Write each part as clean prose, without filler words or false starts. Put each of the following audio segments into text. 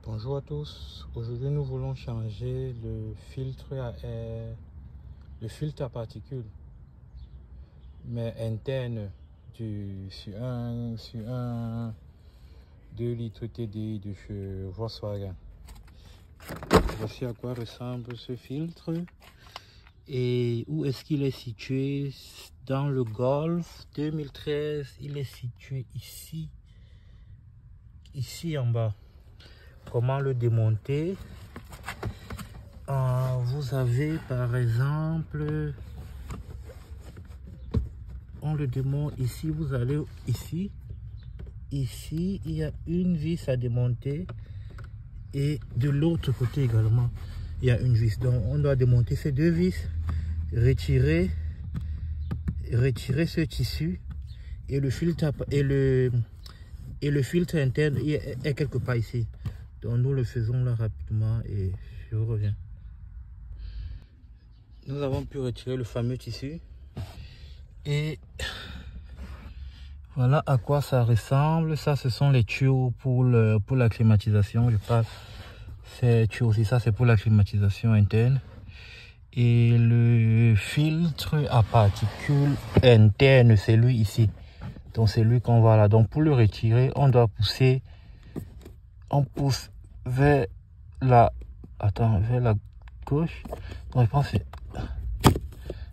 Bonjour à tous, aujourd'hui nous voulons changer le filtre à air, le filtre à particules, mais interne sur un 2 litres TDI de chez Volkswagen. Voici à quoi ressemble ce filtre et où est-ce qu'il est situé. Dans le Golf 2013, il est situé ici en bas. Comment le démonter? Vous avez par exemple, on le démonte ici, vous allez ici, il y a une vis à démonter et de l'autre côté également il y a une vis. Donc on doit démonter ces deux vis, retirer ce tissu et le filtre interne est quelque part ici. Donc nous le faisons là rapidement et je reviens. Nous avons pu retirer le fameux tissu et voilà à quoi ça ressemble. Ça, ce sont les tuyaux pour la climatisation. Je parle, ces tuyaux aussi, ça c'est pour la climatisation interne. Et le filtre à particules interne, c'est lui ici. Donc c'est lui qu'on voit là. Donc pour le retirer, on doit pousser. On pousse vers la gauche. Donc je pense que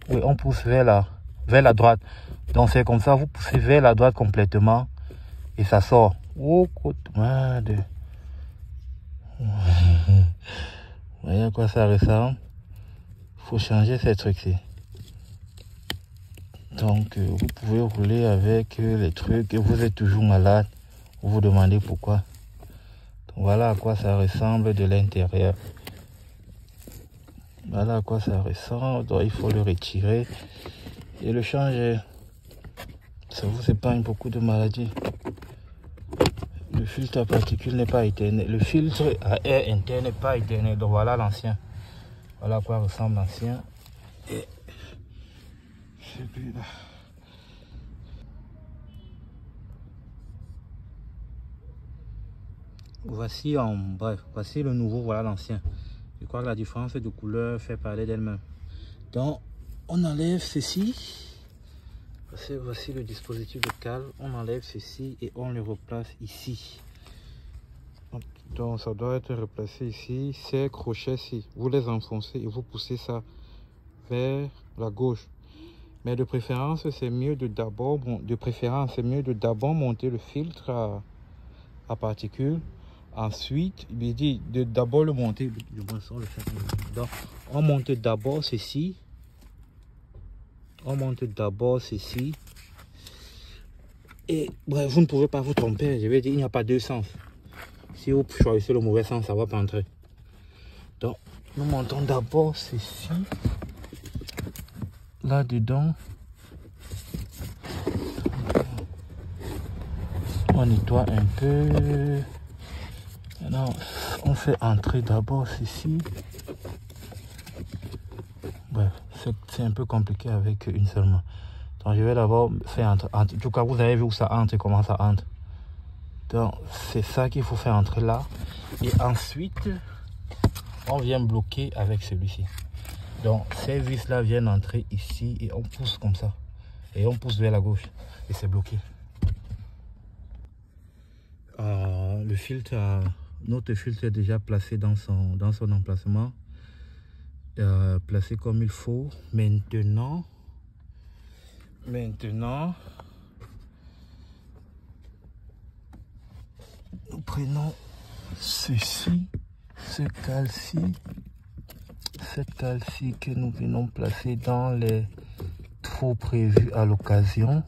oui, on pousse vers la droite. Donc c'est comme ça, vous poussez vers la droite complètement et ça sort. Oh, de... Voyez à quoi ça ressemble. Il faut changer ces trucs-ci. Donc vous pouvez rouler avec les trucs et vous êtes toujours malade. Vous vous demandez pourquoi. Donc, voilà à quoi ça ressemble de l'intérieur. Voilà à quoi ça ressemble. Donc il faut le retirer et le changer. Ça vous épargne beaucoup de maladies. Le filtre à particules n'est pas éternel. Le filtre à air interne n'est pas éternel. Donc voilà l'ancien. Voilà à quoi ressemble l'ancien. Et celui-là. Voici voici le nouveau, voilà l'ancien. Je crois que la différence de couleur fait parler d'elle-même. Donc on enlève ceci. Voici le dispositif de cale. On enlève ceci et on le replace ici. Donc ça doit être replacé ici. Ces crochets-ci, vous les enfoncez et vous poussez ça vers la gauche. Mais de préférence, c'est mieux de d'abord monter le filtre à particules. Ensuite, il dit de d'abord le monter. Donc, on monte d'abord ceci. On monte d'abord ceci. Et bref, vous ne pouvez pas vous tromper. Je vais dire, il n'y a pas deux sens. Si vous choisissez le mauvais sens, ça ne va pas entrer. Donc, nous montons d'abord ceci. Là-dedans. On nettoie un peu. Maintenant, on fait entrer d'abord ceci. Bref, c'est un peu compliqué avec une seule main. Donc je vais d'abord faire entrer. En tout cas, vous avez vu où ça entre et comment ça entre. Donc c'est ça qu'il faut faire entrer là. Et ensuite, on vient bloquer avec celui-ci. Donc ces vis là viennent entrer ici et on pousse comme ça. Et on pousse vers la gauche. Et c'est bloqué. Notre filtre est déjà placé dans son emplacement. Placé comme il faut. Maintenant, nous prenons ceci, cette cale-ci que nous venons placer dans les trous prévus à l'occasion.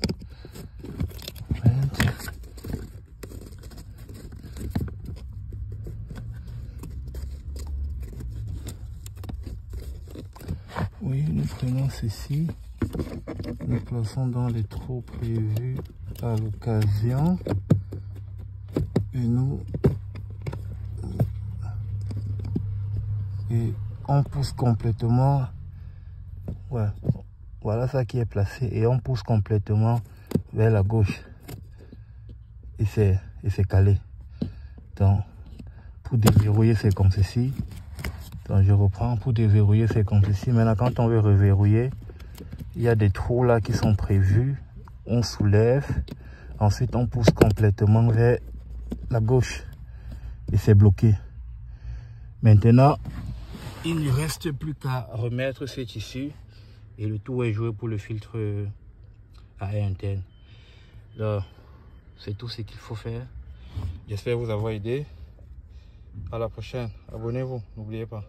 Oui, nous prenons ceci, nous plaçons dans les trous prévus à l'occasion et on pousse complètement. Ouais, voilà ça qui est placé et on pousse complètement vers la gauche et c'est calé. Donc Pour déverrouiller, c'est comme ceci. Donc je reprends. Pour déverrouiller, c'est comme ceci. Maintenant, quand on veut reverrouiller, il y a des trous là qui sont prévus. On soulève. Ensuite, on pousse complètement vers la gauche. Et c'est bloqué. Maintenant, il ne reste plus qu'à remettre ce tissu. Et le tour est joué pour le filtre à air interne. Là, c'est tout ce qu'il faut faire. J'espère vous avoir aidé. À la prochaine. Abonnez-vous, n'oubliez pas.